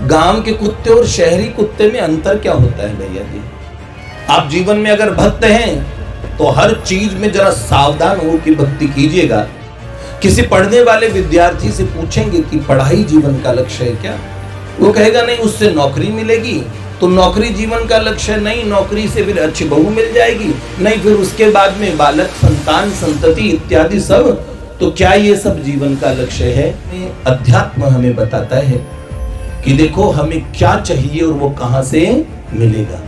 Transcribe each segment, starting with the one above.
गांव के कुत्ते और शहरी कुत्ते में अंतर क्या होता है भैया जी? आप जीवन में अगर भक्त हैं तो हर चीज में जरा सावधान हो कि भक्ति कीजिएगा। किसी पढ़ने वाले विद्यार्थी से पूछेंगे कि पढ़ाई जीवन का लक्ष्य है क्या, वो कहेगा नहीं, उससे नौकरी मिलेगी, तो नौकरी जीवन का लक्ष्य नहीं, नौकरी से फिर अच्छी बहू मिल जाएगी, नहीं फिर उसके बाद में बालक, संतान, संतति इत्यादि सब, तो क्या ये सब जीवन का लक्ष्य है? अध्यात्म हमें बताता है कि देखो हमें क्या चाहिए और वो कहां से मिलेगा।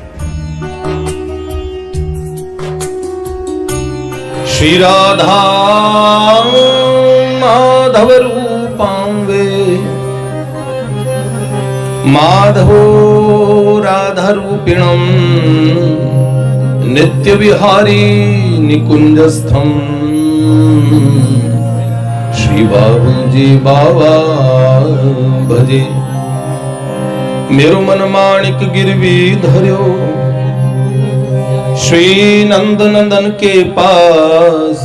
श्री राधा माधव रूपां वे माधवो राधा रूपिणम् नित्य विहारी निकुंजस्थम श्री बाबूजी बाबा भजे मेरो मन माणिक गिरवी धर्यो श्री नंद नंदन के पास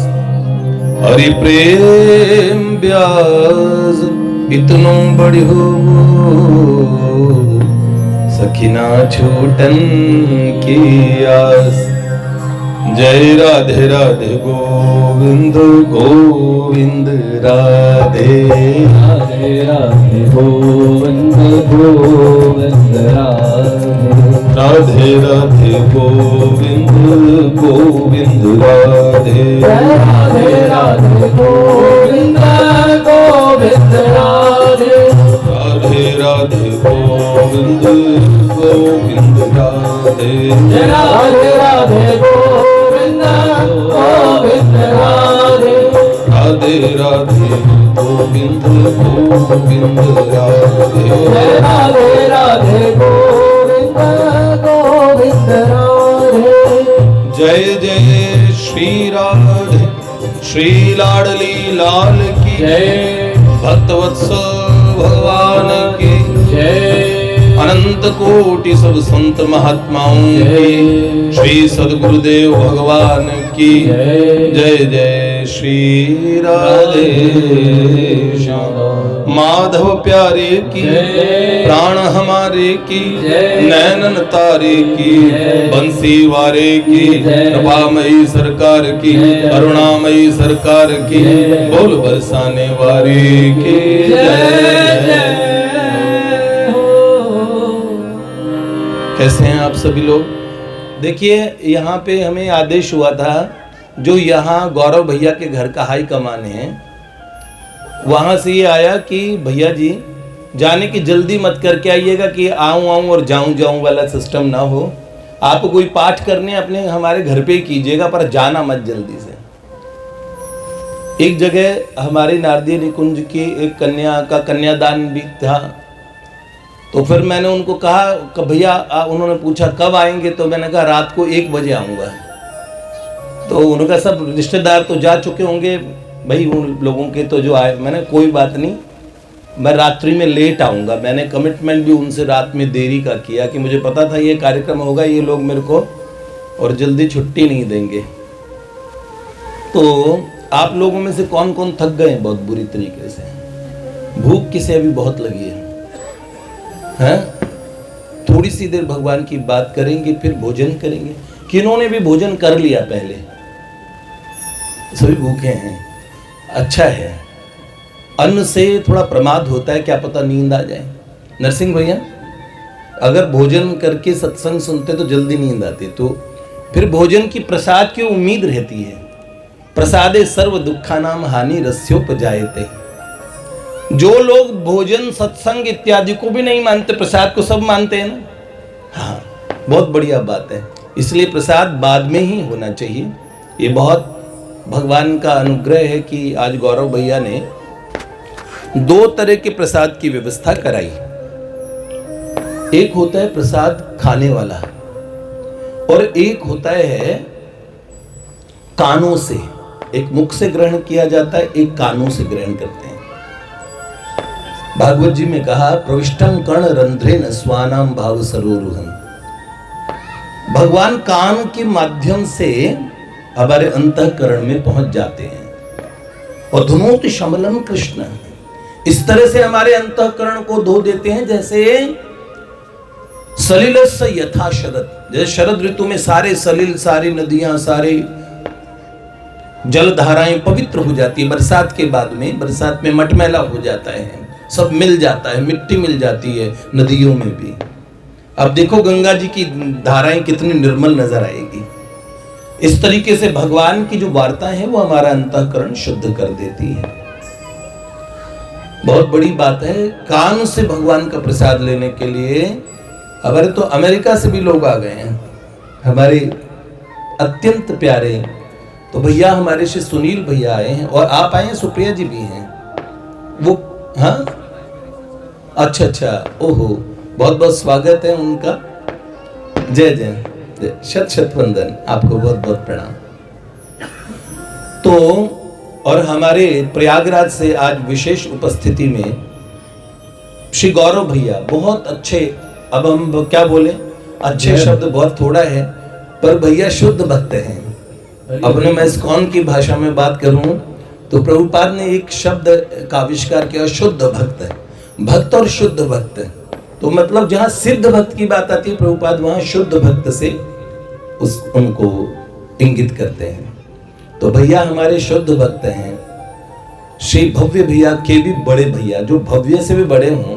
हरि प्रेम व्यास इतनो बड़ी हो सखीना छूटन की आस। जय राधे राधे गोविंद गोविंद राधे राधे राधे गोविंद गोविंद राधे राधे गोविंद गोविंद राधे राधे राधे गोविंद गोविंद राधे राधे राधे गोविंद गोविंद राधे राधे राधे गोविंद गोविंद राधे राधे राधे गोविंद गोविंद राधे राधे राधे गोविंद गोविंद राधे। जय जय श्री राधे श्री लाडली लाल की जय भक्तवत्सल भगवान की जय अनंत कोटि सब संत महात्माओं की श्री सद्गुरुदेव भगवान की जय जय श्री राधे श्याम माधव प्यारे की प्राण हमारे की नैनन तारे की बंसी वारे की कृपामयी सरकार की करुणामयी सरकार की बोल बरसाने वारे की जय। कैसे हैं आप सभी लोग? देखिए यहाँ पे हमें आदेश हुआ था, जो यहाँ गौरव भैया के घर का हाई कमान है, वहाँ से ये आया कि भैया जी जाने की जल्दी मत करके आइएगा कि आऊँ आऊँ और जाऊँ जाऊँ वाला सिस्टम ना हो। आप कोई पाठ करने अपने हमारे घर पे ही कीजिएगा, पर जाना मत जल्दी से। एक जगह हमारे नारदीय निकुंज की एक कन्या का कन्यादान भी था, तो फिर मैंने उनको कहा कि भैया, उन्होंने पूछा कब आएंगे, तो मैंने कहा रात को 1 बजे आऊँगा। तो उनका सब रिश्तेदार तो जा चुके होंगे भाई, उन लोगों के तो जो आए, मैंने कोई बात नहीं, मैं रात्रि में लेट आऊँगा। मैंने कमिटमेंट भी उनसे रात में देरी का किया कि मुझे पता था ये कार्यक्रम होगा, ये लोग मेरे को और जल्दी छुट्टी नहीं देंगे। तो आप लोगों में से कौन कौन थक गए हैं बहुत बुरी तरीके से? भूख किसे अभी बहुत लगी है? थोड़ी सी देर भगवान की बात करेंगे, फिर भोजन करेंगे। किन्होंने भी भोजन कर लिया पहले? सभी भूखे हैं, अच्छा है। अन्न से थोड़ा प्रमाद होता है, क्या पता नींद आ जाए। नरसिंह भैया, अगर भोजन करके सत्संग सुनते तो जल्दी नींद आती, तो फिर भोजन की प्रसाद की उम्मीद रहती है। प्रसादे सर्व दुखानाम हानि रस्योपजायते। जो लोग भोजन सत्संग इत्यादि को भी नहीं मानते, प्रसाद को सब मानते हैं ना, हाँ बहुत बढ़िया बात है। इसलिए प्रसाद बाद में ही होना चाहिए। ये बहुत भगवान का अनुग्रह है कि आज गौरव भैया ने 2 तरह के प्रसाद की व्यवस्था कराई। एक होता है प्रसाद खाने वाला और एक होता है कानों से, एक मुख से ग्रहण किया जाता है, एक कानों से ग्रहण करते हैं। भागवत जी में कहा प्रविष्टम कर्ण रंध्रेन स्वानाम भाव सरोरुहम। भगवान कान के माध्यम से हमारे अंतःकरण में पहुंच जाते हैं। और धुनोति शमलम कृष्ण, इस तरह से हमारे अंतःकरण को धो देते हैं जैसे सलिलस्य यथा शरद, जैसे शरद ऋतु में सारे सलिल, सारी नदियां, सारे जल धाराएं पवित्र हो जाती है। बरसात के बाद में, बरसात में मटमैला हो जाता है, सब मिल जाता है, मिट्टी मिल जाती है नदियों में भी। अब देखो गंगा जी की धाराएं कितनी निर्मल नजर आएगी। इस तरीके से भगवान की जो वार्ता है वो हमारा अंतःकरण शुद्ध कर देती है। बहुत बड़ी बात है, कान से भगवान का प्रसाद लेने के लिए हमारे तो अमेरिका से भी लोग आ गए हैं, हमारे अत्यंत प्यारे। तो भैया हमारे से सुनील भैया आए हैं और आप आए हैं, सुप्रिया जी भी हैं वो। हाँ, अच्छा अच्छा, ओहो, बहुत बहुत स्वागत है उनका। जय जय जय, शत शत वंदन, आपको बहुत बहुत प्रणाम। तो और हमारे प्रयागराज से आज विशेष उपस्थिति में श्री गौरव भैया, बहुत अच्छे, अब हम क्या बोले, अच्छे शब्द बहुत थोड़ा है, पर भैया शुद्ध भक्त हैं। अपने मैं इस्कॉन की भाषा में बात करूं तो प्रभुपाद ने एक शब्द का आविष्कार किया, शुद्ध भक्त, भक्त और शुद्ध भक्त। तो मतलब जहां सिद्ध भक्त की बात आती है प्रभुपाद वहां शुद्ध भक्त से उनको इंगित करते हैं। तो भैया हमारे शुद्ध भक्त हैं। श्री भव्य भैया के भी बड़े भैया, जो भव्य से भी बड़े हों,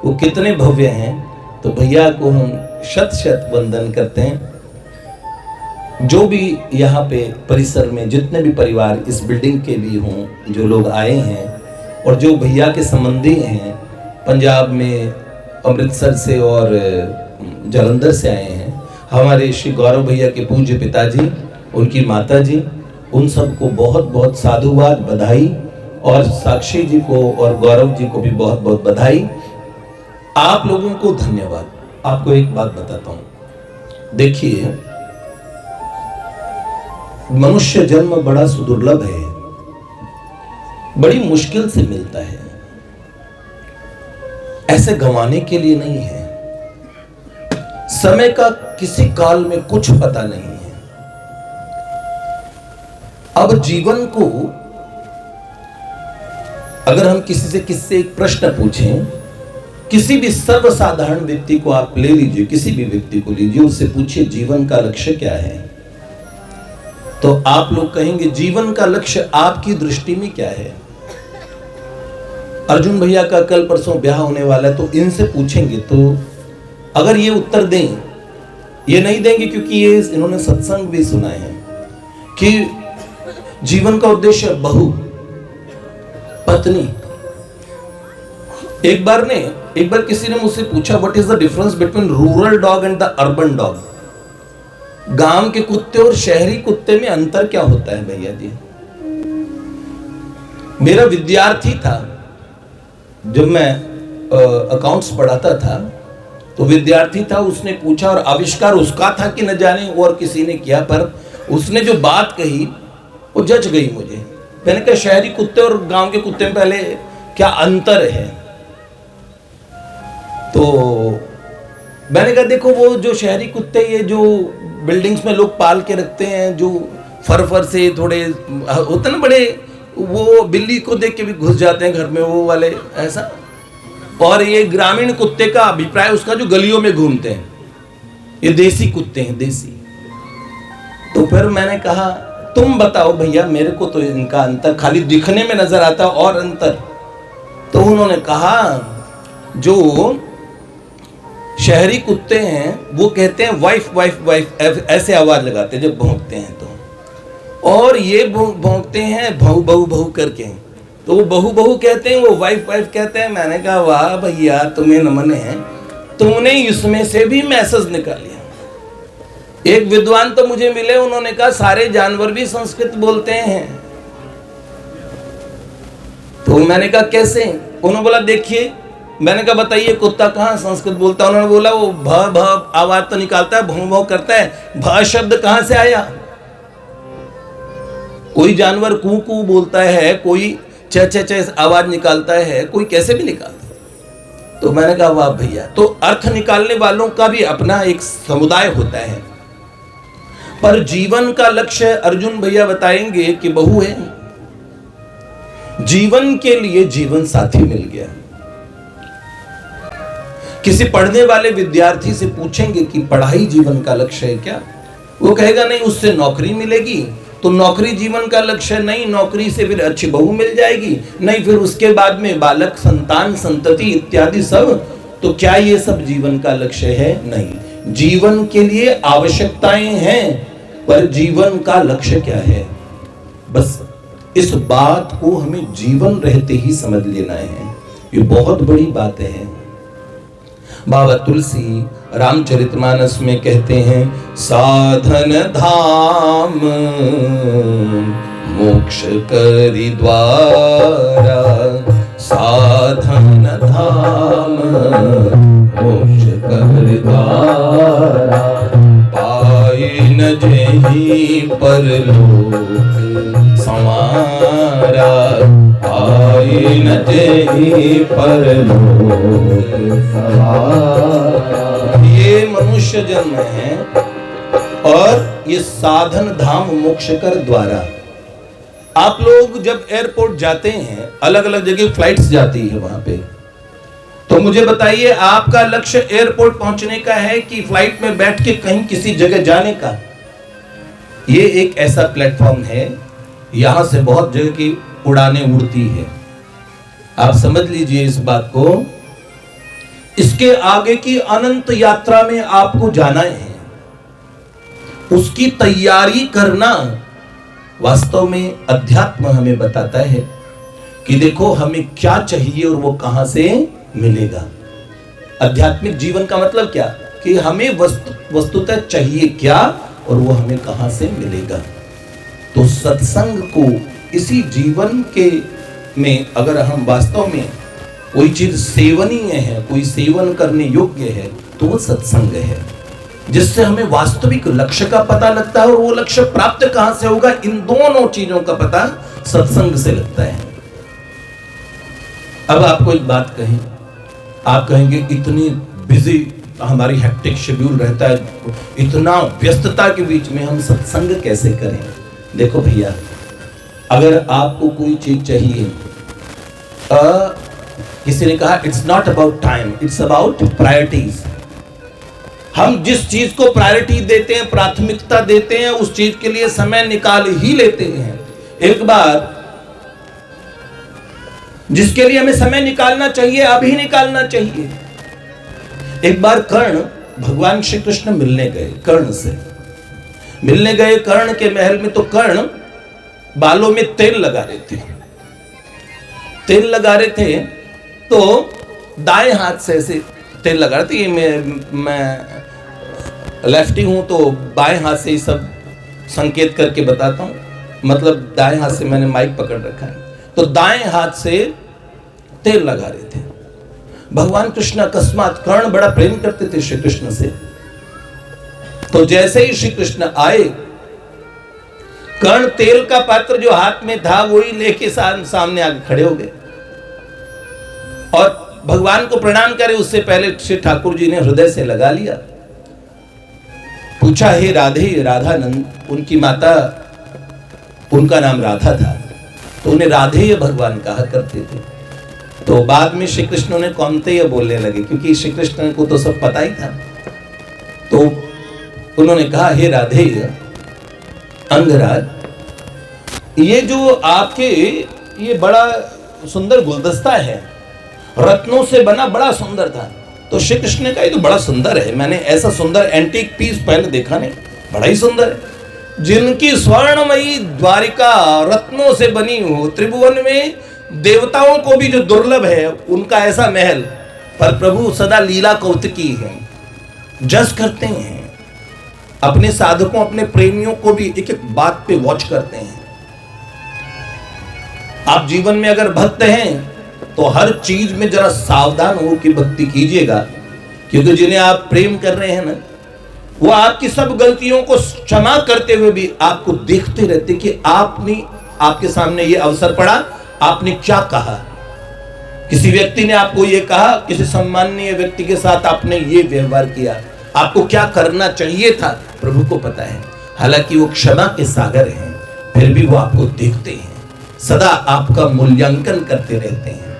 वो कितने भव्य हैं। तो भैया को हम शत शत वंदन करते हैं। जो भी यहाँ पे परिसर में जितने भी परिवार इस बिल्डिंग के भी हों, जो लोग आए हैं और जो भैया के संबंधी हैं, पंजाब में अमृतसर से और जालंधर से आए हैं, हमारे श्री गौरव भैया के पूज्य पिताजी, उनकी माता जी, उन सबको बहुत बहुत साधुवाद, बधाई। और साक्षी जी को और गौरव जी को भी बहुत बहुत बधाई। आप लोगों को धन्यवाद। आपको एक बात बताता हूं, देखिए मनुष्य जन्म बड़ा सुदुर्लभ है, बड़ी मुश्किल से मिलता है, ऐसे गंवाने के लिए नहीं है। समय का किसी काल में कुछ पता नहीं है। अब जीवन को अगर हम किसी से एक प्रश्न पूछें, किसी भी सर्वसाधारण व्यक्ति को आप ले लीजिए, किसी भी व्यक्ति को लीजिए, उससे पूछिए जीवन का लक्ष्य क्या है, तो आप लोग कहेंगे जीवन का लक्ष्य आपकी दृष्टि में क्या है। अर्जुन भैया का कल परसों ब्याह होने वाला है, तो इनसे पूछेंगे तो अगर ये उत्तर दें, ये नहीं देंगे क्योंकि ये इन्होंने सत्संग भी सुना है कि जीवन का उद्देश्य बहू, पत्नी। एक बार किसी ने मुझसे पूछा, what is the difference between rural dog and the urban dog. गांव के कुत्ते और शहरी कुत्ते में अंतर क्या होता है भैया जी। मेरा विद्यार्थी था, जब मैं अकाउंट्स पढ़ाता था, तो विद्यार्थी था, उसने पूछा और आविष्कार उसका था कि न जाने और किसी ने किया, पर उसने जो बात कही वो जच गई मुझे। मैंने कहा शहरी कुत्ते और गांव के कुत्ते में पहले क्या अंतर है। तो मैंने कहा देखो, वो जो शहरी कुत्ते, ये जो बिल्डिंग्स में लोग पाल के रखते हैं, जो फर से थोड़े होते ना बड़े, वो बिल्ली को देख के भी घुस जाते हैं घर में, वो वाले ऐसा। और ये ग्रामीण कुत्ते का अभिप्राय उसका जो गलियों में घूमते हैं, ये देसी कुत्ते हैं, देसी। तो फिर मैंने कहा तुम बताओ भैया, मेरे को तो इनका अंतर खाली दिखने में नजर आता और अंतर। तो उन्होंने कहा जो शहरी कुत्ते हैं वो कहते हैं वाइफ वाइफ वाइफ, ऐसे आवाज लगाते हैं जब भौंकते हैं तो, और ये भौंकते हैं भऊ भऊ भऊ करके, तो वो बहू बहू कहते हैं, वो वाइफ वाइफ कहते हैं। मैंने कहा वाह भैया, तुम्हें नमन है, तुमने इसमें से भी मैसेज निकालिया। एक विद्वान तो मुझे मिले, उन्होंने कहा सारे जानवर भी संस्कृत बोलते हैं। तो मैंने कहा कैसे? उन्होंने बोला देखिए। मैंने कहा बताइए कुत्ता कहाँ संस्कृत बोलता है? उन्होंने बोला वो भ भ आवाज तो निकालता है, भौं भौं करता है, भ शब्द कहाँ से आया? कोई जानवर कू कू बोलता है, कोई च च च आवाज निकालता है, कोई कैसे भी निकालता है। तो मैंने कहा वाह भैया। तो अर्थ निकालने वालों का भी अपना एक समुदाय होता है, पर जीवन का लक्ष्य अर्जुन भैया बताएंगे कि बहू है। जीवन के लिए जीवन साथी मिल गया। किसी पढ़ने वाले विद्यार्थी से पूछेंगे कि पढ़ाई जीवन का लक्ष्य है क्या, वो कहेगा नहीं, उससे नौकरी मिलेगी। तो नौकरी जीवन का लक्ष्य नहीं, नौकरी से फिर अच्छी बहू मिल जाएगी, नहीं फिर उसके बाद में बालक, संतान, संतति इत्यादि सब। तो क्या ये सब जीवन का लक्ष्य है? नहीं। जीवन के लिए आवश्यकताएं हैं, पर जीवन का लक्ष्य क्या है? बस इस बात को हमें जीवन रहते ही समझ लेना है। ये बहुत बड़ी बात है। बाबा तुलसी रामचरितमानस में कहते हैं, साधन धाम मोक्ष करि द्वारा, साधन धाम मोक्ष करि द्वारा, पाए न जेहि परलोक संवारा, पाए न जेहि परलोक संवारा। ये मनुष्य जन्म है और ये साधन धाम मोक्ष कर द्वारा। आप लोग जब एयरपोर्ट जाते हैं, अलग अलग जगह फ्लाइट्स जाती है वहां पे, तो मुझे बताइए आपका लक्ष्य एयरपोर्ट पहुंचने का है कि फ्लाइट में बैठ के कहीं किसी जगह जाने का? ये एक ऐसा प्लेटफॉर्म है, यहां से बहुत जगह की उड़ानें उड़ती है। आप समझ लीजिए इस बात को। इसके आगे की अनंत यात्रा में आपको जाना है, उसकी तैयारी करना। वास्तव में अध्यात्म हमें बताता है कि देखो हमें क्या चाहिए और वो कहां से मिलेगा। आध्यात्मिक जीवन का मतलब क्या कि हमें वस्तुतः चाहिए क्या और वो हमें कहां से मिलेगा। तो सत्संग को इसी जीवन के में अगर हम वास्तव में कोई चीज सेवनीय है, कोई सेवन करने योग्य है, तो वो सत्संग है, जिससे हमें वास्तविक लक्ष्य का पता लगता है। और वो लक्ष्य प्राप्त कहां से होगा? इन दोनों चीजों का पता सत्संग से लगता है। अब आपको एक बात कहें, आप कहेंगे इतनी बिजी हमारी हेक्टिक शेड्यूल रहता है, इतना व्यस्तता के बीच में हम सत्संग कैसे करें? देखो भैया, अगर आपको कोई चीज चाहिए, किसी ने कहा it's not about time, it's about priorities. हम जिस चीज को प्रायोरिटी देते हैं, प्राथमिकता देते हैं, उस चीज के लिए समय निकाल ही लेते हैं। एक बार जिसके लिए हमें समय निकालना चाहिए, अभी निकालना चाहिए। एक बार कर्ण भगवान श्री कृष्ण मिलने गए, कर्ण से मिलने गए कर्ण के महल में। तो कर्ण बालों में तेल लगा रहे थे, तेल लगा रहे थे, तो दाएं हाथ से ऐसे तेल लगा रहे थे। मैं लेफ्टी हूं तो बाएं हाथ से ही सब संकेत करके बताता हूं, मतलब दाएं हाथ से मैंने माइक पकड़ रखा है, तो दाएं हाथ से तेल लगा रहे थे। भगवान कृष्ण अकस्मात, कर्ण बड़ा प्रेम करते थे श्री कृष्ण से, तो जैसे ही श्री कृष्ण आए, कर्ण तेल का पात्र जो हाथ में था वही लेके सामने आके खड़े हो गए और भगवान को प्रणाम करे उससे पहले श्री ठाकुर जी ने हृदय से लगा लिया। पूछा, हे राधे, राधानंद, उनकी माता, उनका नाम राधा था, तो उन्हें राधेय भगवान कहा करते थे। तो बाद में श्री कृष्ण ने कौनतेय बोलने लगे, क्योंकि श्री कृष्ण को तो सब पता ही था। तो उन्होंने कहा, हे राधेय अंगराज, ये जो आपके ये बड़ा सुंदर गुलदस्ता है, रत्नों से बना, बड़ा सुंदर था। तो श्री कृष्ण ने कहा, ये तो बड़ा सुंदर है, मैंने ऐसा सुंदर एंटीक पीस पहले देखा नहीं, बड़ा ही सुंदर है। जिनकी स्वर्णमयी द्वारिका रत्नों से बनी हो, त्रिभुवन में देवताओं को भी जो दुर्लभ है उनका ऐसा महल, पर प्रभु सदा लीला कौतुकी है, जज करते हैं अपने साधकों, अपने प्रेमियों को भी एक एक बात पे वॉच करते हैं। आप जीवन में अगर भक्त हैं तो हर चीज में जरा सावधान हो कि भक्ति कीजिएगा, क्योंकि जिन्हें आप प्रेम कर रहे हैं ना, वो आपकी सब गलतियों को क्षमा करते हुए भी आपको देखते रहते कि आपके सामने ये अवसर पड़ा, आपने क्या कहा। किसी व्यक्ति ने आपको ये कहा, किसी सम्माननीय व्यक्ति के साथ आपने ये व्यवहार किया, आपको क्या करना चाहिए था, प्रभु को पता है। हालांकि वो क्षमा के सागर हैं, फिर भी वो आपको देखते हैं। सदा आपका मूल्यांकन करते रहते हैं,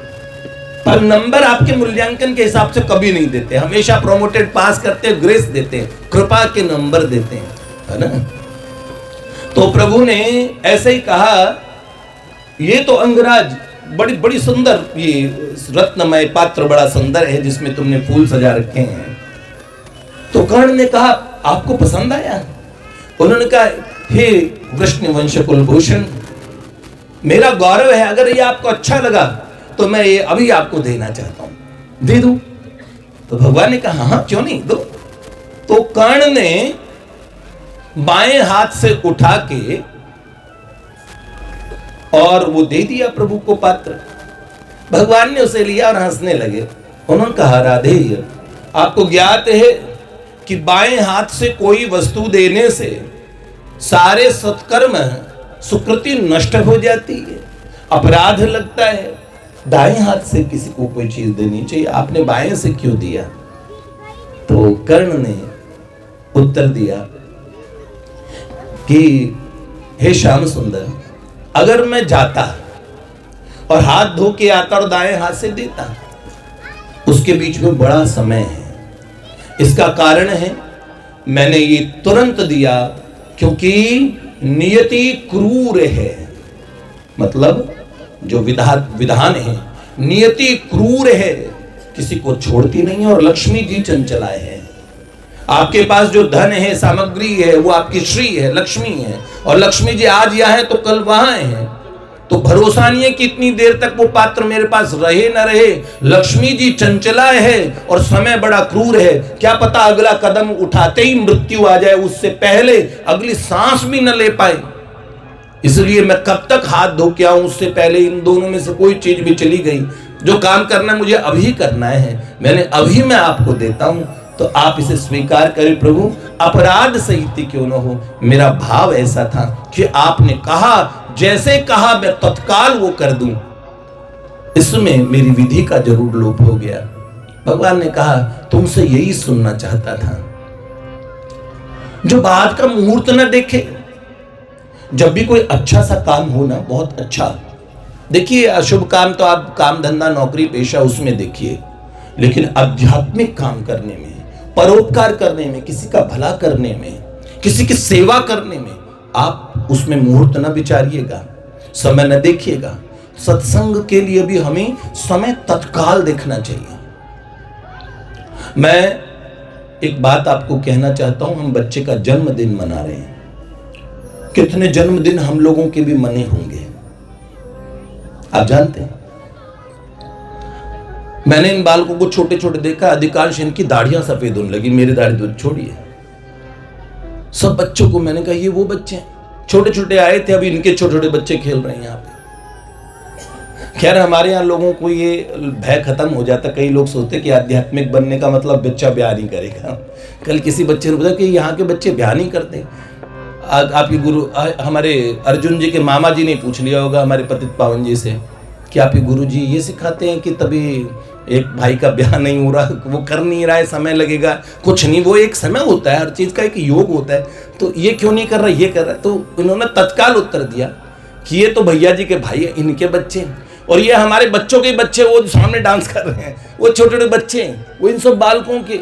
पर नंबर आपके मूल्यांकन के हिसाब से कभी नहीं देते। हमेशा प्रोमोटेड पास करते हैं, ग्रेस देते हैं, कृपा के नंबर देते हैं, है ना। तो प्रभु ने ऐसे ही कहा, ये तो अंगराज बड़ी बड़ी सुंदर, ये रत्नमय पात्र बड़ा सुंदर है जिसमें तुमने फूल सजा रखे हैं। तो कर्ण ने कहा, आपको पसंद आया? उन्होंने कहा, हे वृष्ण वंश कुलभूषण, मेरा गौरव है, अगर ये आपको अच्छा लगा तो मैं ये अभी आपको देना चाहता हूं, दे दूं? तो भगवान ने कहा, हाँ क्यों नहीं, दो। तो कर्ण ने बाएं हाथ से उठा के और वो दे दिया प्रभु को पात्र। भगवान ने उसे लिया और हंसने लगे। उन्होंने कहा, राधे, आपको ज्ञात है कि बाएं हाथ से कोई वस्तु देने से सारे सत्कर्म सुकृति नष्ट हो जाती है, अपराध लगता है। दाएं हाथ से किसी को कोई चीज देनी चाहिए, आपने बाएं से क्यों दिया? तो कर्ण ने उत्तर दिया कि हे श्याम सुंदर, अगर मैं जाता और हाथ धो के आता और दाएं हाथ से देता, उसके बीच में बड़ा समय है। इसका कारण है मैंने ये तुरंत दिया क्योंकि नियति क्रूर है। मतलब जो विधान है, नियति क्रूर है, किसी को छोड़ती नहीं है, और लक्ष्मी जी चंचला है। आपके पास जो धन है, सामग्री है, वो आपकी श्री है, लक्ष्मी है, और लक्ष्मी जी आज यहाँ है तो कल वहां है। तो भरोसा नहीं है कि इतनी देर तक वो पात्र मेरे पास रहे न रहे। लक्ष्मी जी चंचला है और समय बड़ा क्रूर है, क्या पता अगला कदम उठाते ही मृत्यु आ जाए, उससे पहले अगली सांस भी न ले पाए। इसलिए मैं कब तक हाथ धो के आऊं, उससे पहले इन दोनों में से कोई चीज भी चली गई। जो काम करना मुझे अभी करना है, मैंने अभी मैं आपको देता हूं, तो आप इसे स्वीकार करें प्रभु, अपराध सहित क्यों न हो। मेरा भाव ऐसा था कि आपने कहा, जैसे कहा मैं तत्काल वो कर दूं। इसमें मेरी विधि का जरूर लोप हो गया। भगवान ने कहा, तुमसे यही सुनना चाहता था। जो बाद का मुहूर्त न देखे, जब भी कोई अच्छा सा काम हो ना, बहुत अच्छा, देखिए अशुभ काम तो आप काम धंधा नौकरी पेशा उसमें देखिए, लेकिन आध्यात्मिक काम करने में, परोपकार करने में, किसी का भला करने में, किसी की सेवा करने में, आप उसमें मुहूर्त न विचारिएगा, समय न देखिएगा। सत्संग के लिए भी हमें समय तत्काल देखना चाहिए। मैं एक बात आपको कहना चाहता हूं, हम बच्चे का जन्मदिन मना रहे हैं। कितने जन्मदिन हम लोगों के भी मने होंगे, आप जानते हैं। मैंने इन बालकों को छोटे छोटे देखा, अधिकांश इनकी दाढ़ियां सफेद होने लगी, मेरी दाढ़ी तो छोड़ी है। सब बच्चों को मैंने कहा, ये वो बच्चे हैं, छोटे छोटे आए थे, अभी इनके छोटे छोटे बच्चे खेल रहे हैं यहाँ पे। खैर हमारे यहाँ लोगों को ये भय खत्म हो जाता। कई लोग सोचते कि आध्यात्मिक बनने का मतलब बच्चा ब्याह नहीं करेगा। कल किसी बच्चे ने बताया कि यहाँ के बच्चे ब्याह नहीं करते। आपके गुरु, हमारे अर्जुन जी के मामा जी ने पूछ लिया होगा हमारे पतित पावन जी से कि आपके गुरु जी ये सिखाते हैं कि तभी एक भाई का ब्याह नहीं हो रहा, वो कर नहीं रहा है, समय लगेगा। कुछ नहीं, वो एक समय होता है, हर चीज़ का एक योग होता है। तो ये क्यों नहीं कर रहा, ये कर रहा है। तो इन्होंने तत्काल उत्तर दिया कि ये तो भैया जी के भाई है, इनके बच्चे हैं, और ये हमारे बच्चों के बच्चे, वो सामने डांस कर रहे हैं, वो छोटे छोटे बच्चे हैं, वो इन सब बालकों के।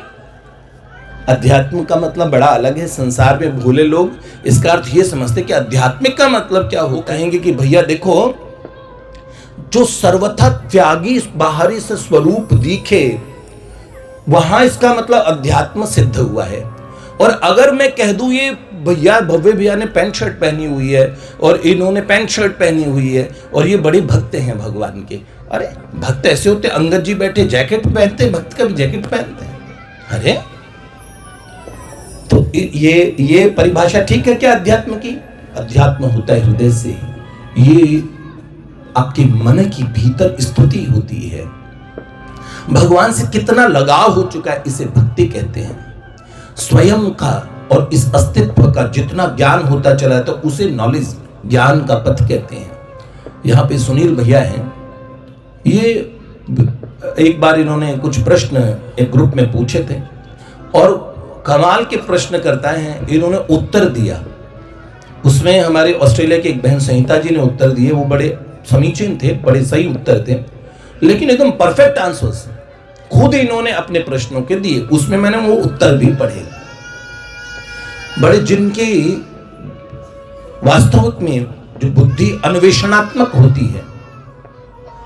अध्यात्म का मतलब बड़ा अलग है। संसार में भोले लोग इसका अर्थ ये समझते कि आध्यात्मिक का मतलब क्या हो। कहेंगे कि भैया देखो, जो सर्वथा त्यागी बाहरी से स्वरूप दिखे, वहां इसका मतलब अध्यात्म सिद्ध हुआ है। और अगर मैं कह दूं ये भैया, भव्य भैया ने पैंट शर्ट पहनी हुई है और इन्होंने पैंट शर्ट पहनी हुई है और ये बड़े भक्त हैं भगवान के। अरे भक्त ऐसे होते, अंगद जी बैठे जैकेट पहनते, भक्त का भी जैकेट पहनते हैं। अरे तो ये परिभाषा ठीक है क्या अध्यात्म की? अध्यात्म होता है हृदय से, ये आपके मन की भीतर स्तुति होती है। भगवान से कितना लगाव हो चुका है, इसे भक्ति कहते हैं। स्वयं का और इस अस्तित्व का जितना ज्ञान होता चला है तो उसे नॉलेज, ज्ञान का पथ कहते हैं। यहाँ पे सुनील भैया हैं, ये एक बार इन्होंने कुछ प्रश्न एक ग्रुप में पूछे थे और कमाल के प्रश्न करता है, इन्होंने उत्तर दिया। उसमें हमारे ऑस्ट्रेलिया की एक बहन संहिता जी ने उत्तर दिए, वो बड़े समीचीन थे, बड़े सही उत्तर थे, लेकिन एकदम परफेक्ट आंसर्स खुद इन्होंने अपने प्रश्नों के दिए। उसमें मैंने वो उत्तर भी पढ़े, बड़े जिनकी वास्तविक में जो बुद्धि अन्वेषणात्मक होती है,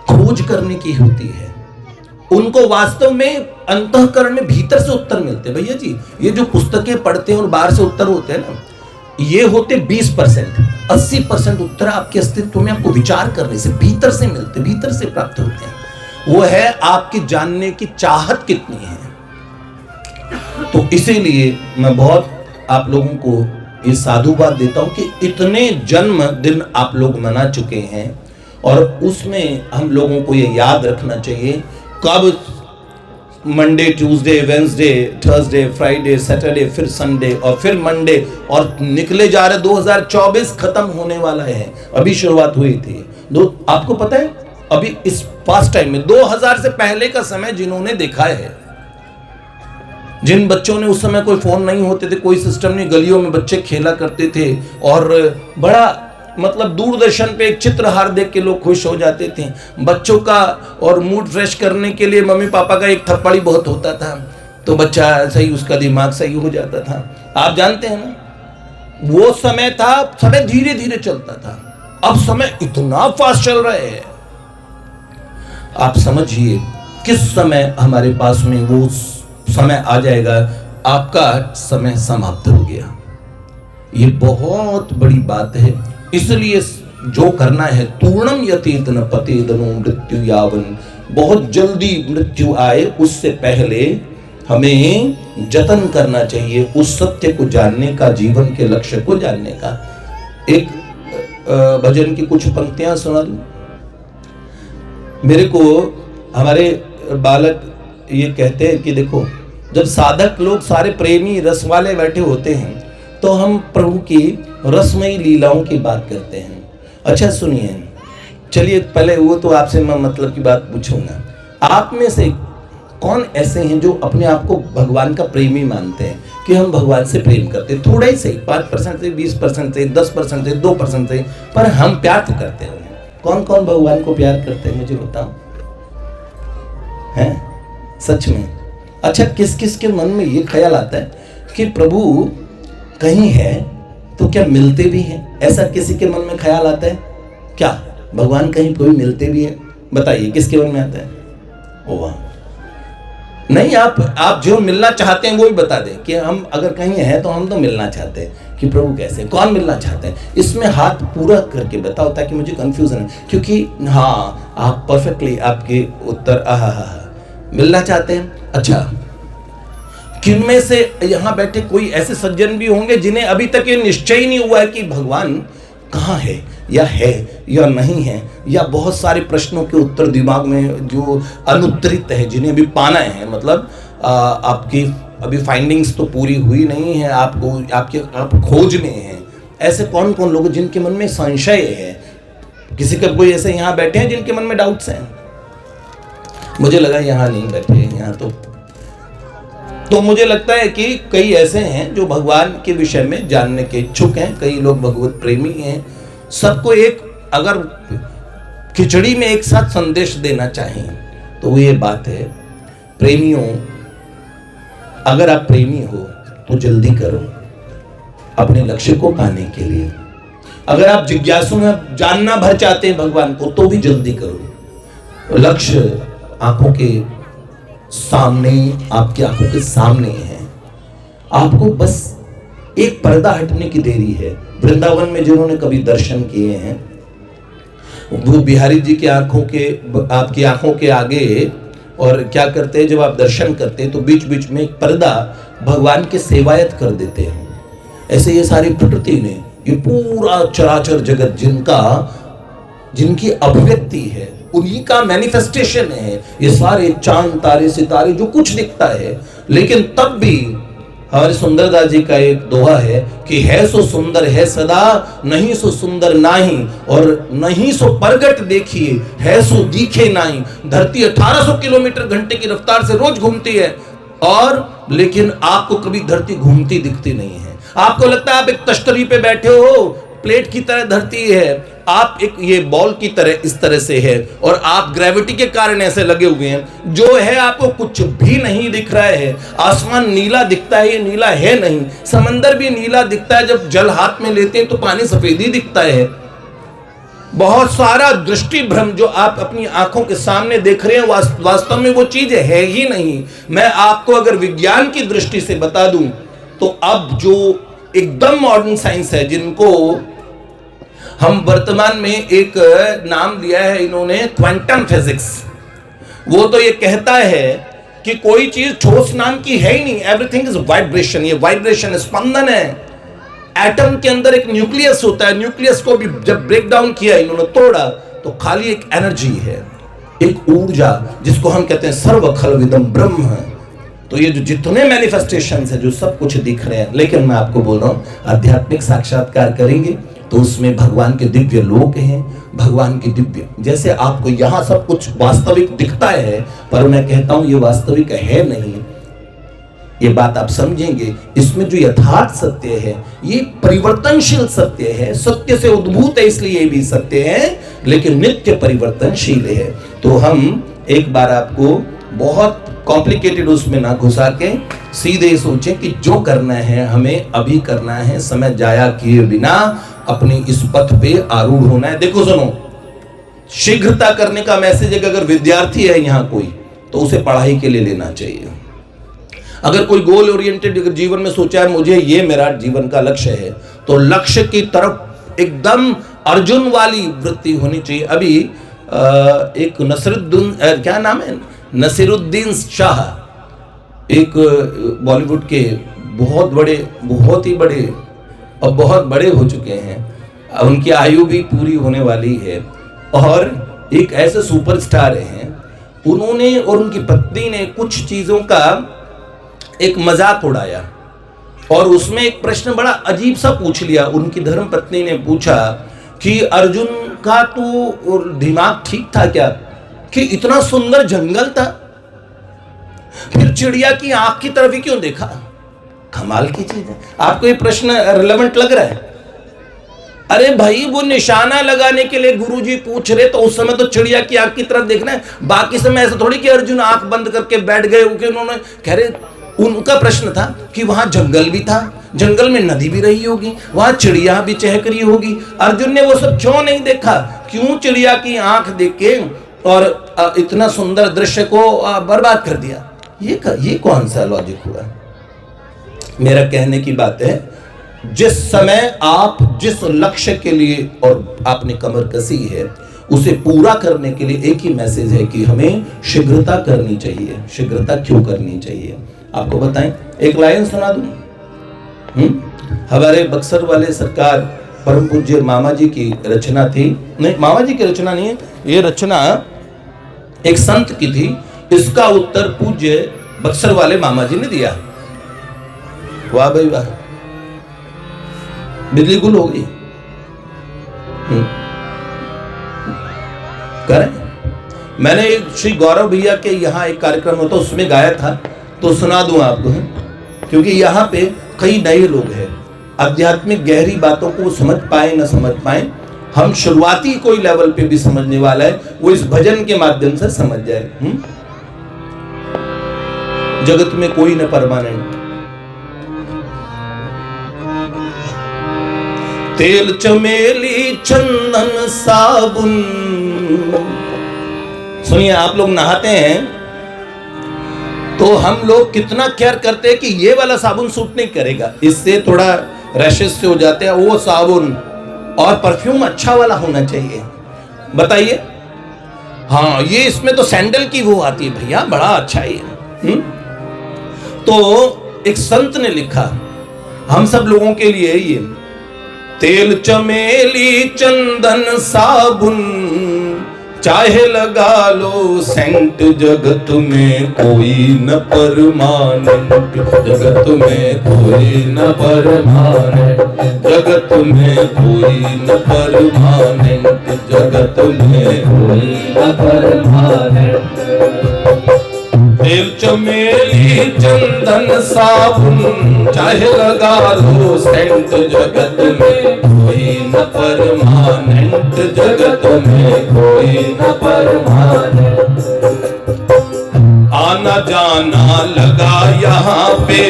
खोज करने की होती है, उनको वास्तव में अंतःकरण में भीतर से उत्तर मिलते। भैया जी, ये जो पुस्तकें पढ़ते हैं और बाहर से उत्तर होते हैं ना, ये होते 20%, 80% उत्तर आपके अस्तित्व में आपको विचार करने से भीतर से मिलते, भीतर से प्राप्त होते हैं। वो है आपकी जानने की चाहत कितनी है। तो इसीलिए मैं बहुत आप लोगों को ये साधुवाद देता हूं कि इतने जन्म दिन आप लोग मना चुके हैं, और उसमें हम लोगों को ये याद रखना चाहिए कब Monday, Tuesday, Wednesday, Thursday, Friday, Saturday, फिर संडे और फिर मंडे, और निकले जा रहे 2024 खत्म होने वाला है। अभी शुरुआत हुई थी। आपको पता है अभी इस फास्ट टाइम में 2000 से पहले का समय जिन्होंने देखा है, जिन बच्चों ने उस समय कोई फोन नहीं होते थे, कोई सिस्टम नहीं, गलियों में बच्चे खेला करते थे, और बड़ा मतलब दूरदर्शन पे एक चित्रहार देख के लोग खुश हो जाते थे। बच्चों का और मूड फ्रेश करने के लिए मम्मी पापा का एक थप्पड़ी बहुत होता था, तो बच्चा सही, उसका दिमाग सही हो जाता था। आप जानते हैं ना, वो समय था, समय धीरे धीरे चलता था। अब समय इतना फास्ट चल रहा है, आप समझिए किस समय हमारे पास में वो समय आ जाएगा, आपका समय समाप्त हो गया। ये बहुत बड़ी बात है। इसलिए जो करना है, तूर्णम यतीत न पतेदनु मृत्यु यावन, बहुत जल्दी मृत्यु आए उससे पहले हमें जतन करना चाहिए उस सत्य को जानने का, जीवन के लक्ष्य को जानने का। एक भजन की कुछ पंक्तियां सुना दूं। मेरे को हमारे बालक ये कहते हैं कि देखो, जब साधक लोग सारे प्रेमी रस वाले बैठे होते हैं तो हम प्रभु की रसमयी लीलाओं की बात करते हैं। अच्छा सुनिए, चलिए पहले वो तो आपसे मैं मतलब की बात पूछूंगा, आप में से कौन ऐसे हैं जो अपने आप को भगवान का प्रेमी मानते हैं कि हम भगवान से प्रेम करते हैं, थोड़ा ही सही, 5% से, 20% से, 10% से, 2% से, पर हम प्यार तो करते हैं। कौन कौन भगवान को प्यार करते हैं मुझे बताओ, हैं सच में? अच्छा, किस किस के मन में ये ख्याल आता है कि प्रभु कहीं है तो क्या मिलते भी हैं? ऐसा किसी के मन में ख्याल आता है क्या, भगवान कहीं कोई मिलते भी है? बताइए किसके मन में आता है? ओ वाह, नहीं, आप जो मिलना चाहते हैं वो भी बता दें कि हम अगर कहीं हैं तो हम तो मिलना चाहते हैं कि प्रभु कैसे, कौन मिलना चाहते हैं? इसमें हाथ पूरा करके बताओ ताकि मुझे कंफ्यूजन है, क्योंकि हाँ आप परफेक्टली आपके उत्तर मिलना चाहते हैं। अच्छा, किनमें से यहां बैठे कोई ऐसे सज्जन भी होंगे जिन्हें अभी तक ये निश्चय ही नहीं हुआ है कि भगवान कहाँ है या नहीं है, या बहुत सारे प्रश्नों के उत्तर दिमाग में जो अनुत्तरित है जिन्हें भी पाना है, मतलब आपकी अभी फाइंडिंग्स तो पूरी हुई नहीं है, आप खोज में हैं। ऐसे कौन कौन लोग जिनके मन में संशय है? किसी का कोई ऐसे यहाँ बैठे हैं जिनके मन में डाउट्स हैं? मुझे लगा यहाँ नहीं बैठे, यहाँ तो मुझे लगता है कि कई ऐसे हैं जो भगवान के विषय में जानने के इच्छुक हैं, कई लोग भगवत प्रेमी हैं। सबको एक अगर खिचड़ी में एक साथ संदेश देना चाहें तो वो ये बात है, प्रेमियों, अगर आप प्रेमी हो तो जल्दी करो अपने लक्ष्य को पाने के लिए। अगर आप जिज्ञासु में जानना भर चाहते हैं भगवान को तो भी जल्दी करो। लक्ष्य आंखों के सामने, आपकी आंखों के सामने है, आपको बस एक पर्दा हटने की देरी है। वृंदावन में जिन्होंने कभी दर्शन किए हैं, वो बिहारी जी की आंखों के, आपकी आंखों के आगे, और क्या करते हैं जब आप दर्शन करते हैं तो बीच बीच में एक पर्दा भगवान के सेवायत कर देते हैं। ऐसे ये सारी प्रकृति ने, ये पूरा चराचर जगत जिनकी अभिव्यक्ति है, उन्हीं का मैनिफेस्टेशन है ये सारे चांद तारे सितारे जो कुछ दिखता है। लेकिन तब भी हमारे सुंदरदास जी का एक दोहा है कि है सो सुंदर है सदा, नहीं सो सुंदर नाही, और नहीं सो प्रगट देखिए, है सो दिखे नाही। धरती 1800 किलोमीटर घंटे की रफ्तार से रोज घूमती है, और लेकिन आपको कभी धरती घूमती दिखती नहीं है। आपको लगता है आप एक तश्तरी पे बैठे हो, प्लेट की तरह धरती है, आप एक ये बॉल की तरह इस तरह से है और आप ग्रेविटी के कारण ऐसे लगे हुए हैं, जो है आपको कुछ भी नहीं दिख रहा है। आसमान नीला दिखता है, ये नीला है नहीं। समंदर भी नीला दिखता है, जब जल हाथ में लेते हैं तो पानी सफेद ही दिखता है। बहुत सारा दृष्टि भ्रम जो आप अपनी आंखों के सामने देख रहे हैं, वास्तव में वो चीज है ही नहीं। मैं आपको अगर विज्ञान की दृष्टि से बता दूं तो अब जो एकदम मॉडर्न साइंस है, जिनको हम वर्तमान में एक नाम दिया है इन्होंने क्वांटम फिजिक्स, वो तो ये कहता है कि कोई चीज ठोस नाम की है ही नहीं, एवरीथिंग इज वाइब्रेशन। ये वाइब्रेशन स्पंदन है। एटम के अंदर एक न्यूक्लियस होता है, न्यूक्लियस को भी जब ब्रेक डाउन किया, इन्होंने तोड़ा, तो खाली एक एनर्जी है, एक ऊर्जा, जिसको हम कहते हैं सर्व खलविदम ब्रह्म है। तो ये जो जितने मैनिफेस्टेशंस है, जो सब कुछ दिख रहे हैं, लेकिन मैं आपको बोल रहा हूं आध्यात्मिक साक्षात्कार करेंगे तो उसमें भगवान के दिव्य लोक हैं, भगवान की दिव्य, जैसे आपको यहां सब कुछ वास्तविक दिखता है, पर मैं कहता हूं ये वास्तविक है नहीं। ये बात आप समझेंगे, इसमें जो यथार्थ सत्य है ये परिवर्तनशील सत्य है। सत्य से उद्भूत है इसलिए भी सत्य है, लेकिन नित्य परिवर्तनशील है। तो हम एक बार आपको बहुत कॉम्प्लिकेटेड उसमें ना घुसा के सीधे सोचें कि जो करना है हमें अभी करना है, समय जाया किए बिना अपने इस पथ पे आरूढ़ होना है। देखो सुनो, शीघ्रता करने का मैसेज है कि अगर विद्यार्थी है यहाँ कोई, तो उसे पढ़ाई के लिए लेना चाहिए। अगर कोई गोल ओरिएंटेड जीवन में सोचा है मुझे ये मेरा जीवन का लक्ष्य है, तो लक्ष्य की तरफ एकदम अर्जुन वाली वृत्ति होनी चाहिए। अभी एक नसरुद्दीन, क्या नाम है, नसीरुद्दीन शाह, एक बॉलीवुड के बहुत ही बड़े और बहुत बड़े हो चुके हैं, उनकी आयु भी पूरी होने वाली है, और एक ऐसे सुपरस्टार हैं। उन्होंने और उनकी पत्नी ने कुछ चीजों का एक मजाक उड़ाया और उसमें एक प्रश्न बड़ा अजीब सा पूछ लिया। उनकी धर्म पत्नी ने पूछा कि अर्जुन का तो दिमाग ठीक था क्या, कि इतना सुंदर जंगल था, फिर चिड़िया की आंख की तरफ ही क्यों देखा? कमाल की चीज है। आपको ये प्रश्न रिलेवेंट लग रहा है? अरे भाई, वो निशाना लगाने के लिए गुरुजी पूछ रहे, तो उस समय तो चिड़िया की आंख की तरफ देखना है, बाकी समय ऐसा थोड़ी कि अर्जुन आंख बंद करके बैठ गए। उन्होंने कह रहे, उनका प्रश्न था कि वहां जंगल भी था, जंगल में नदी भी रही होगी, वहां चिड़िया भी चहक रही होगी, अर्जुन ने वो सब क्यों नहीं देखा? क्यों चिड़िया की आंख देख के और इतना सुंदर दृश्य को बर्बाद कर दिया? ये कौन सा लॉजिक हुआ? मेरा कहने की बात है, जिस समय आप जिस लक्ष्य के लिए और आपने कमर कसी है, उसे पूरा करने के लिए एक ही मैसेज है कि हमें शीघ्रता करनी चाहिए। शीघ्रता क्यों करनी चाहिए आपको बताएं, एक लाइन सुना दूं। हमारे बक्सर वाले सरकार परम पूज्य मामा जी की रचना थी, नहीं मामा जी की रचना नहीं है, ये रचना एक संत की थी। इसका उत्तर पूज्य बक्सर वाले मामा जी ने दिया। वाह भाई वाह, बिजली गुल हो गई। करें, मैंने श्री गौरव भैया के यहाँ एक कार्यक्रम होता उसमें गाया था, तो सुना दूं आपको, क्योंकि यहाँ पे कई नए लोग हैं, आध्यात्मिक गहरी बातों को समझ पाए न समझ पाए, हम शुरुआती कोई लेवल पे भी समझने वाला है, वो इस भजन के माध्यम से समझ जाए। जगत में कोई न परमानेंट, तेल चमेली चंदन साबुन। सुनिए, आप लोग नहाते हैं तो हम लोग कितना केयर करते हैं कि ये वाला साबुन सूट नहीं करेगा, इससे थोड़ा रैशेस से हो जाते हैं, वो साबुन और परफ्यूम अच्छा वाला होना चाहिए। बताइए, हाँ ये इसमें तो सैंडल की वो आती है भैया, बड़ा अच्छा है। तो एक संत ने लिखा हम सब लोगों के लिए, ये तेल चमेली चंदन साबुन चाहे लगा लो सेंट, जगत में कोई न परमानेंट, जगत में कोई न परमानेंट, जगत में कोई न परमानेंट, जगत में कोई न परमानेंट। तेल चमेली चंदन साबुन चाहे लगा लो सेंट, जगत में कोई न परमानेंट, जगत में कोई न परमानेंट। आना जाना लगा यहाँ पे,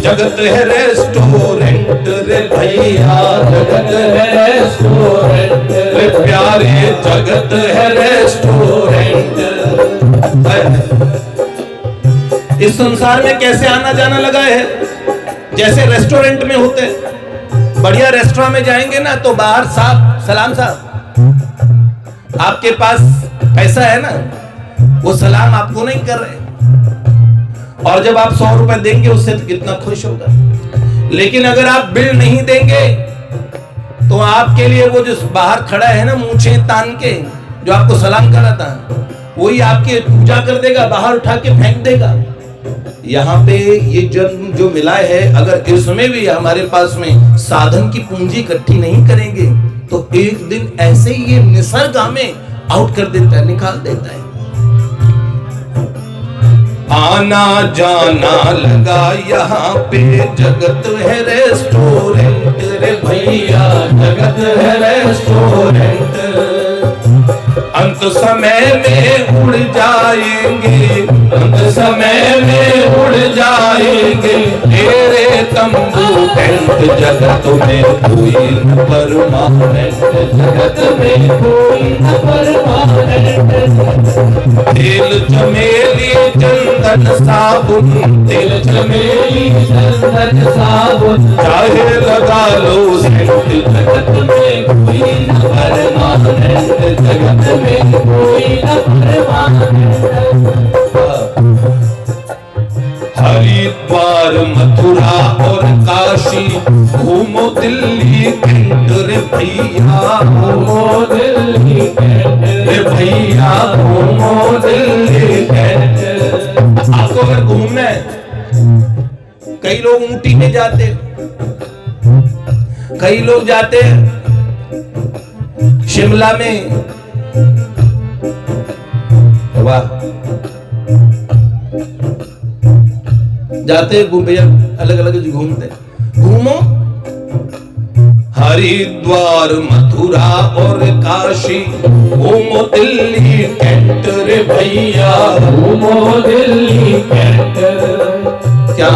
जगत है रेस्टोरेंट रे भैया, जगत है रेस्टोरेंट रे प्यारे, जगत है रेस्टोरेंट। इस संसार में कैसे आना जाना लगा है, जैसे रेस्टोरेंट में होते। बढ़िया रेस्टोरेंट में जाएंगे ना तो बाहर साहब सलाम साहब, आपके पास पैसा है ना, वो सलाम आपको नहीं कर रहे। और जब आप 100 रुपए देंगे उससे तो कितना खुश होगा। लेकिन अगर आप बिल नहीं देंगे तो आपके लिए वो जो बाहर खड़ा है ना मूंछें तान के, जो आपको सलाम कर रहा था, वही आपकी पूजा कर देगा, बाहर उठा के फेंक देगा। यहाँ पे ये जन्म जो मिला है, अगर इसमें भी हमारे पास में साधन की पूंजी इकट्ठी नहीं करेंगे तो एक दिन ऐसे ही ये निसर्ग हमें आउट कर देता है, निकाल देता है। आना जाना लगा यहाँ पे, जगत है रेस्टोरेंट रे भैया, जगत है रेस्टोरेंट। अंत समय में उड़ जाएंगे, अंत समय में उड़ जाएंगे तेरे तंबू टेंट, जगत में कोई न परमानेंट, जगत में कोई न परमानेंट। तेल चमेली चंदन साबुन, तेल चमेली चंदन साबुन चाहे लगा लो सेंट, जगत में कोई न परमानेंट, जगत में कोई न परमानेंट। हरिद्वार मथुरा और काशी घूमो दिल्ली कैंट रे भैया, घूमो दिल्ली कैंट रे भैया, घूमो दिल्ली कैंट। आपको अगर घूमना है, कई लोग ऊटी में जाते, कई लोग जाते शिमला में, वाह जाते भैया अलग अलग घूमते। घूमो हरिद्वार मथुरा और काशी, घूमो दिल्ली कैंट रे भैया, घूमो दिल्ली कैंट। क्या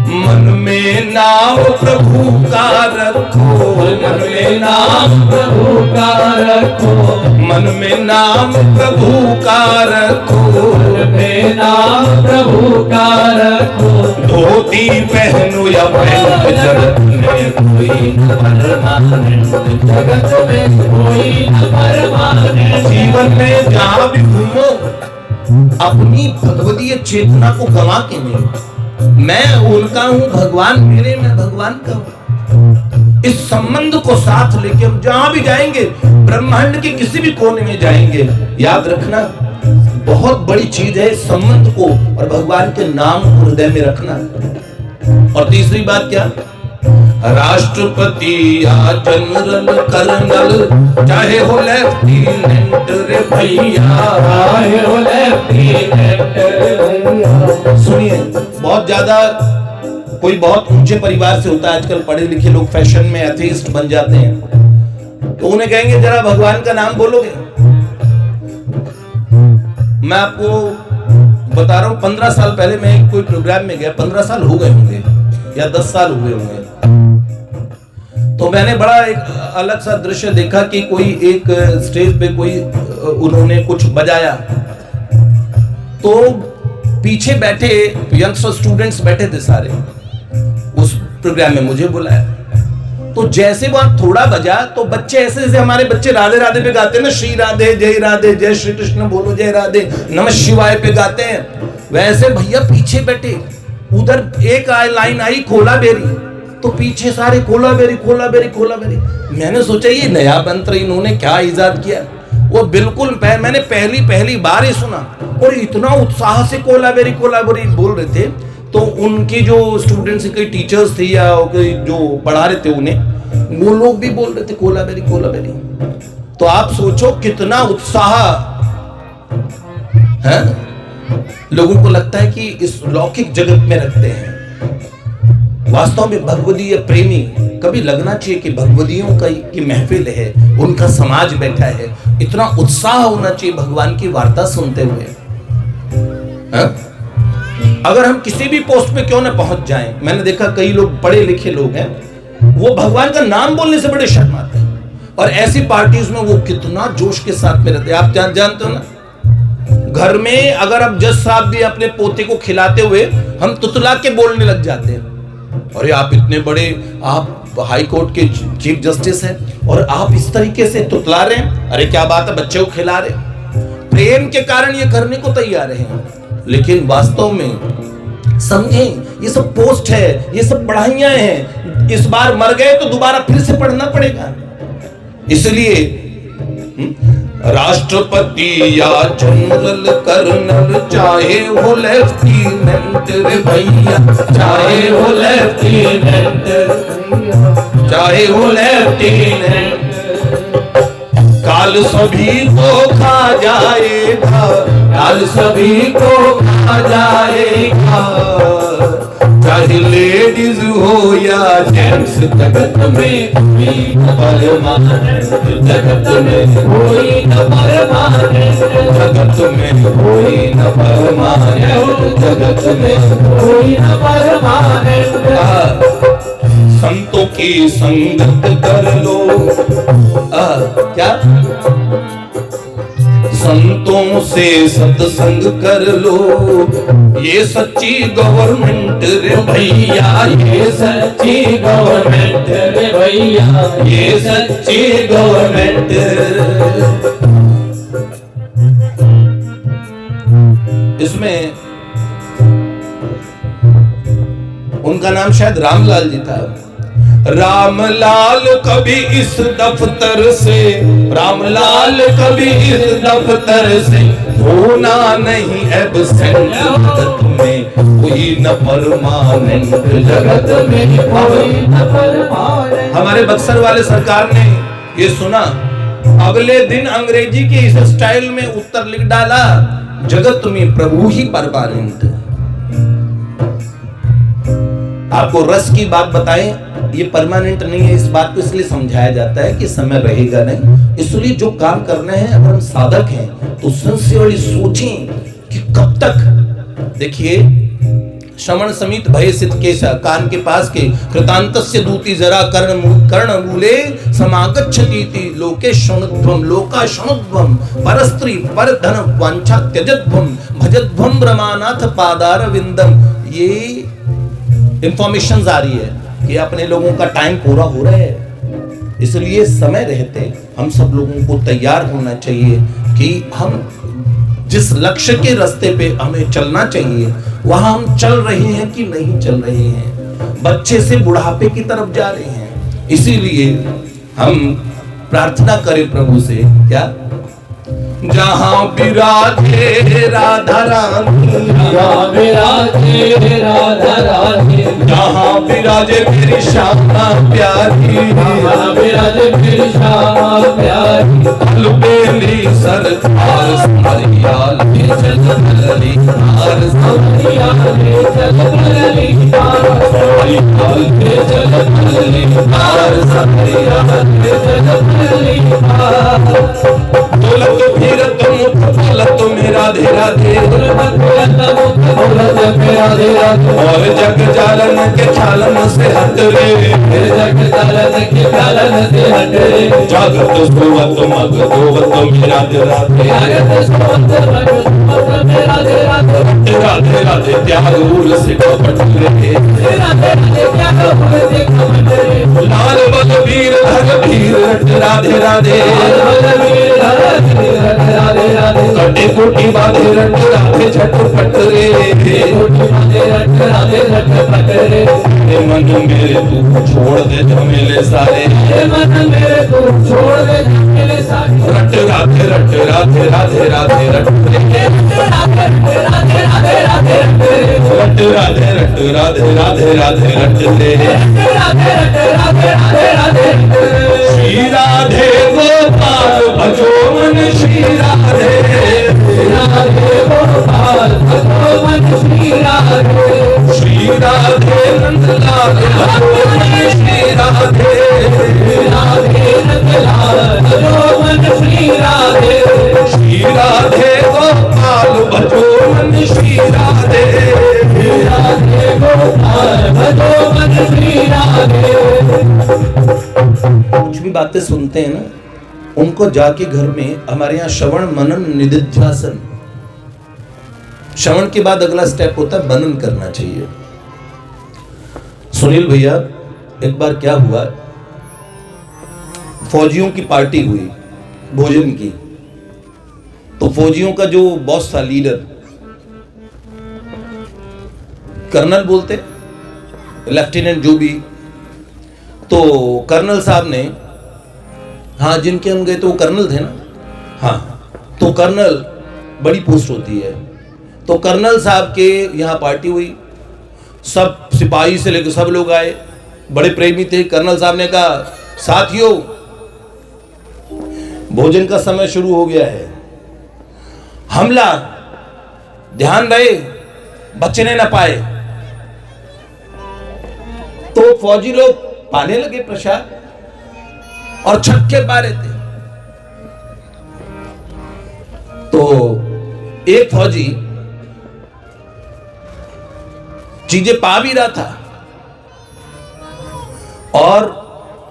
मन में नाम प्रभु का रखो, मन में नाम प्रभु का रखो, मन में नाम प्रभु का रखो, मन में नाम प्रभु का रखो। धोती पहनो या पैंट, जगत में कोई न परमानेंट, जगत में कोई न परमानेंट। जीवन में जहाँ भी घूमो अपनी भगवतीय चेतना को गवा के नहीं, मैं उनका हूं, भगवान मेरे, मैं भगवान का हूं। इस संबंध को साथ लेके हम जहां भी जाएंगे, ब्रह्मांड के किसी भी कोने में जाएंगे, याद रखना बहुत बड़ी चीज है इस संबंध को और भगवान के नाम को हृदय में रखना। और तीसरी बात क्या, राष्ट्रपति या जनरल कर्नल चाहे हो लेफ्टिनेंट रे भैया, चाहे हो लेफ्टिनेंट। सुनिए, बहुत ज्यादा कोई बहुत ऊंचे परिवार से होता है, आजकल पढ़े लिखे लोग फैशन में एथीस्ट बन जाते हैं, तो उन्हें कहेंगे जरा भगवान का नाम बोलोगे। मैं आपको बता रहा हूं, 15 साल पहले मैं कोई प्रोग्राम में गया, 15 साल हो गए होंगे या 10 साल हुए होंगे, तो मैंने बड़ा एक अलग सा दृश्य देखा कि कोई एक स्टेज पे कोई उन्होंने कुछ बजाया, तो पीछे बैठे यंगस्टर स्टूडेंट्स बैठे थे सारे उस प्रोग्राम में, मुझे बुलाया, तो जैसे वहां थोड़ा बजा तो बच्चे ऐसे जैसे हमारे बच्चे राधे राधे पे गाते हैं ना, श्री राधे, जय श्री कृष्ण बोलो, जय राधे, नमः शिवाय पे गाते हैं, वैसे भैया पीछे बैठे, उधर एक लाइन आई कोला बेरी, तो पीछे सारे cola berry cola berry cola berry. मैंने सोचा ये नया मंत्र इन्होंने क्या इजाद किया, वो बिल्कुल मैंने पहली बार ही सुना और इतना उत्साह से कोला बेरी बोल रहे थे। तो उनकी जो स्टूडेंट्स के टीचर्स थे या जो पढ़ा रहे थे उन्हें, वो लोग भी बोल रहे थे कोला बेरी। तो आप सोचो कितना उत्साह है। लोगों को लगता है कि इस लौकिक जगत में रखते हैं। वास्तव में भगवदीय प्रेमी कभी लगना चाहिए कि भगवदियों की महफिल है, उनका समाज बैठा है, इतना उत्साह होना चाहिए भगवान की वार्ता सुनते हुए। अगर हम किसी भी पोस्ट पे क्यों ना पहुंच जाएं, मैंने देखा कई लोग पढ़े लिखे लोग हैं, वो भगवान का नाम बोलने से बड़े शर्माते हैं, और ऐसी पार्टीज में वो कितना जोश के साथ में रहते हैं। आप जानते हो ना, घर में अगर अब जज साहब भी अपने पोते को खिलाते हुए हम तुतला के बोलने लग जाते हैं, अरे आप इतने बड़े, आप हाई कोर्ट के चीफ जस्टिस हैं और आप इस तरीके से तुतला रहे हैं, अरे क्या बात है, बच्चे को खिला रहे हैं। प्रेम के कारण ये करने को तैयार हैं, लेकिन वास्तव में समझें ये सब पोस्ट है, ये सब पढ़ाइयां हैं, इस बार मर गए तो दोबारा फिर से पढ़ना पड़ेगा। इसलिए राष्ट्रपति या जनरल कर्नल, चाहे वो लेफ्टिनेंट रे भैया, चाहे वो लेफ्टिनेंट, चाहे वो लेफ्टिनेंट, काल सभी को खा जाएगा, काल सभी को खा जाएगा, चाहे लेडीज हो या जेंट्स, जगत में कोई न परमानेंट, जगत में कोई न परमानेंट, जगत में कोई न परमानेंट, जगत में कोई न परमानेंट। संतों की संगत कर लो, क्या संतों से सत्संग कर लो, ये सच्ची गवर्नमेंट रे भैया, ये सच्ची गवर्नमेंट रे भैया, ये सच्ची गवर्नमेंट। इसमें उनका नाम शायद रामलाल जी था। रामलाल कभी इस दफ्तर से, रामलाल कभी इस दफ्तर से होना नहीं एब्सेंट, जगत में कोई न परमानेंट, जगत में कोई न परमानेंट। हमारे बक्सर वाले सरकार ने ये सुना, अगले दिन अंग्रेजी के इस स्टाइल में उत्तर लिख डाला, जगत में प्रभु ही परमानेंट। आपको रस की बात बताएं, ये परमानेंट नहीं है, इस बात को इसलिए समझाया जाता है कि समय रहेगा नहीं, इसलिए जो काम करना है, अगर हम साधक हैं तो सिंसियरली सोचें कि कब तक। देखिए, श्रवण समित भय सित केशा, कान के पास के, कृतांतस्य दूती जरा कर्ण मूले समागच्छतीति, लोके शृणुध्वम लोका शृणुध्वम, परस्त्री परधन वांछा त्यजध्वम, भजध्वम ब्रह्मानाथ पादार विंदम। ये इंफॉर्मेशन आ रही है कि अपने लोगों का टाइम पूरा हो रहा है, इसलिए समय रहते हम सब लोगों को तैयार होना चाहिए कि हम जिस लक्ष्य के रास्ते पे हमें चलना चाहिए वहां हम चल रहे हैं कि नहीं चल रहे हैं। बच्चे से बुढ़ापे की तरफ जा रहे हैं, इसीलिए हम प्रार्थना करें प्रभु से, क्या, जहाँ विराजे राधा रानी, जहाँ विराजे राधा रानी, जहाँ विराजे मेरी श्यामा प्यारी, जहाँ विराजे मेरी श्यामा प्यारी, अलबेली सरदार सारिया ले चल मलली हार, सारिया ले चल मलली हार, सारिया ले चल मलली हार, सारिया ले चल मलली हार। दौलत फिरत मुक्त दौलत में राधे राधे, और जग जालन के छालन से हट रे, जग जालन के छालन से हट रे, जागत सोवत मग दोवत में राधे राधे, जागत सोवत मग में राधे राधे, राधे राधे त्याग भूल से कपट रे, राधे राधे त्याग भूल से कपट रे, लाल बलवीर धर धीर राधे राधे, राधे राधे, कटे कोटी बाधे रट राधे झटपट रे, कोटी बाधे रट राधे झटपट रे, हे मन मेरे तू छोड़ दे झमेले सारे, हे मन मेरे तू छोड़ दे झमेले सारे, रट राधे रट राधे राधे राधे रट रे, राधे राधे राधे रट राधे रट राधे राधे राधे रट रे, राधे रट राधे राधे राधे। श्री राधे गोपाल भजो मन श्री राधे, राधे गोपाल भजो मन श्री राधे श्री राधे नंदलाल भजो मन श्री राधे राधे नंदलाल भजो मन श्री राधे श्री राधे गोपाल भजो मन श्री राधे राधे गोपाल भजो मन श्री राधे। कुछ भी बातें सुनते हैं ना, उनको जाके घर में, हमारे यहाँ श्रवण मनन निधिध्यासन, श्रवण के बाद अगला स्टेप होता है मनन करना चाहिए। सुनील भैया, एक बार क्या हुआ, फौजियों की पार्टी हुई भोजन की, तो फौजियों का जो बॉस था, लीडर, कर्नल बोलते, लेफ्टिनेंट जो भी, तो कर्नल साहब ने, हाँ जिनके हम गए तो वो कर्नल थे ना, हाँ, तो कर्नल बड़ी पोस्ट होती है, तो कर्नल साहब के यहाँ पार्टी हुई, सब सिपाही से लेकर सब लोग आए, बड़े प्रेमी थे। कर्नल साहब ने कहा, साथियों भोजन का समय शुरू हो गया है, हमला ध्यान रहे बचने ना पाए। तो फौजी लोग पाने लगे प्रसाद और छक्के पा रहे थे। तो एक फौजी चीजें पा भी रहा था और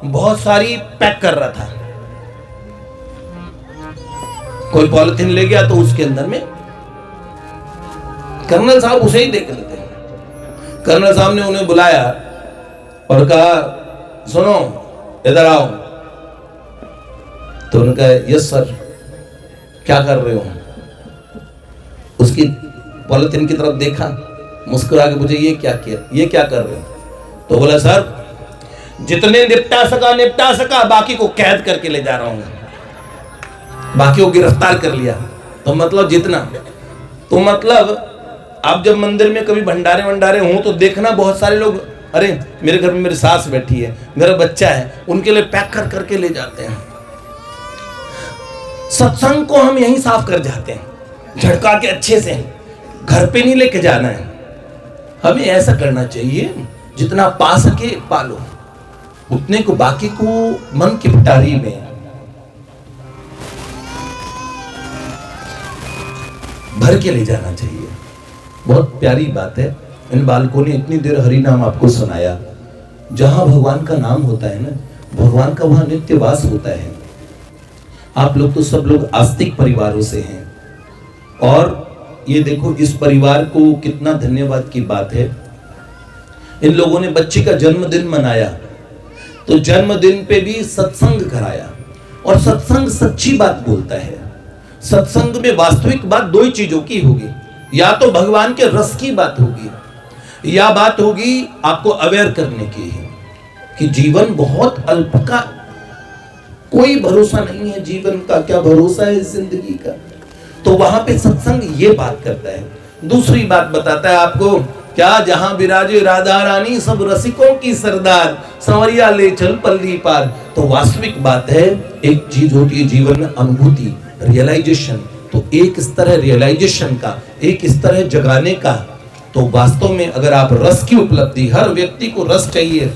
बहुत सारी पैक कर रहा था। कोई पॉलिथीन ले गया तो उसके अंदर में कर्नल साहब उसे ही देख लेते हैं। कर्नल साहब ने उन्हें बुलाया और कहा, सुनो इधर आओ। तो उन्होंने कहा, यस सर, क्या कर रहे हो? उसकी पॉलिथीन की तरफ देखा, मुस्कुरा के पूछे, ये क्या किया, ये क्या कर रहे हो? तो बोला, सर जितने निपटा सका, बाकी को कैद करके ले जा रहा हूं, बाकी को गिरफ्तार कर लिया। तो मतलब जितना, तो मतलब आप जब मंदिर में कभी भंडारे हो तो देखना, बहुत सारे लोग, अरे मेरे घर में मेरी सास बैठी है, मेरा बच्चा है, उनके लिए पैक कर करके ले जाते हैं। सत्संग को हम यहीं साफ कर जाते हैं, झटका के अच्छे से, घर पे नहीं लेके जाना है। हमें ऐसा करना चाहिए, जितना पा सके पालो, उतने को बाकी को मन की पिटारी में भर के ले जाना चाहिए। बहुत प्यारी बात है। इन बालकों ने इतनी देर हरि नाम आपको सुनाया। जहां भगवान का नाम होता है ना, भगवान का वहां नित्य वास होता है। आप लोग तो सब लोग आस्तिक परिवारों से हैं, और ये देखो इस परिवार को कितना धन्यवाद की बात है। इन लोगों ने बच्चे का जन्मदिन मनाया, तो जन्मदिन पे भी सत्संग कराया, और सत्संग सच्ची बात बोलता है। सत्संग में वास्तविक बात दो ही चीजों की होगी, या तो भगवान के रस की बात होगी, या बात होगी आपको अवेयर करने की कि जीवन बहुत अल्प का, कोई भरोसा नहीं है जीवन का, क्या भरोसा है जिंदगी का। तो वहां पे सत्संग ये बात करता है। दूसरी बात बताता है आपको, क्या जहां विराजे राधा रानी, सब रसिकों की सरदार, संवरिया ले चल पल्ली पार। तो वास्तविक बात है, एक चीज होती है जीवन में अनुभूति, रियलाइजेशन। तो एक स्तर है रियलाइजेशन का, एक स्तर है जगाने का। तो वास्तव में अगर आप रस की उपलब्धि, हर व्यक्ति को रस चाहिए।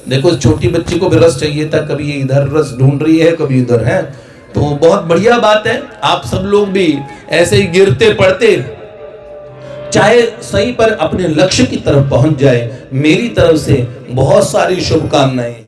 देखो छोटी बच्ची को भी रस चाहिए था, कभी ये इधर रस ढूंढ रही है, कभी इधर है। तो बहुत बढ़िया बात है, आप सब लोग भी ऐसे ही गिरते पड़ते चाहे सही पर अपने लक्ष्य की तरफ पहुंच जाए। मेरी तरफ से बहुत सारी शुभकामनाएं।